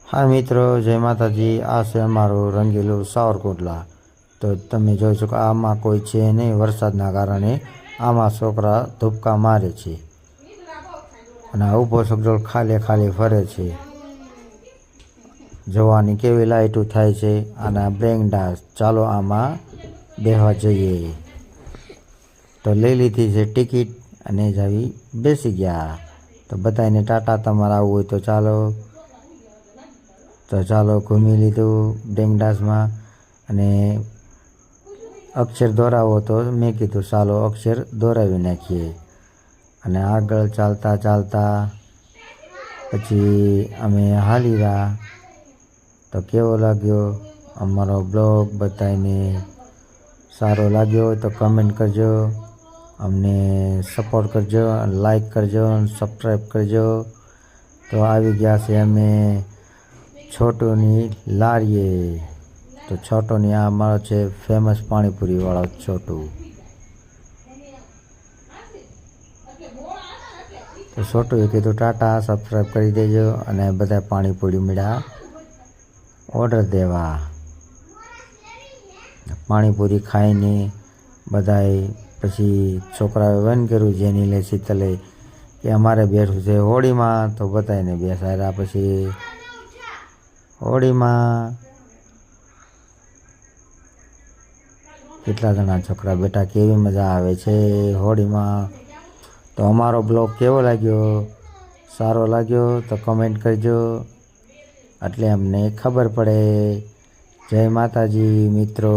હા મિત્રો, જય માતાજી. આ છે અમારું રંગીલું સાવરકુંડલા. તો તમે જોઈ શકો આમાં કોઈ છે નહીં. વરસાદના કારણે આમાં છોકરા ધુપકા મારે છે અને આ ઊભો છોકરો ખાલી ખાલી ફરે છે. જોવાની કેવી લાઈટું થાય છે અને બ્રેક ડાન્સ. ચાલો આમાં બેહવા જઈએ. તો લઈ લીધી છે ટિકિટ અને જાવી બેસી ગયા. તો બધાને ટાટા. તમારે આવવું હોય તો ચાલો ઘૂમી લીધું બ્રેક ડાન્સમાં. અને અક્ષર દોરાવો તો મેં કીધું ચાલો અક્ષર દોરાવી નાખીએ. અને આગળ ચાલતા ચાલતા પછી અમે હાલી રહ્યા. તો કેવો લાગ્યો અમારો બ્લોગ? બધાને સારો લાગ્યો હોય તો કમેન્ટ કરજો, અમને સપોર્ટ કરજો, લાઈક કરજો, સબસ્ક્રાઈબ કરજો. તો આવી ગયા છે અમે છોટુની લારીએ. તો છોટુની આ અમારો છે ફેમસ પાણીપુરીવાળો છોટુ. તો છોટુએ કીધું ટાટા, સબસ્ક્રાઈબ કરી દેજો. અને બધા પાણીપુરી મળ્યા ઓર્ડર દેવા. પાણીપુરી ખાઈને બધાએ પછી છોકરાએ વન કર્યું જેની લે શીતલે કે અમારે બેઠું છે હોળીમાં. તો બધાને બેસાડ્યા. પછી હોળીમાં કેટલા જણા છોકરા બેટા, કેવી મજા આવે છે હોળીમાં. તો અમારો બ્લોગ કેવો લાગ્યો? સારો લાગ્યો તો કમેન્ટ કરજો, એટલે અમને ખબર પડે. જય માતાજી મિત્રો.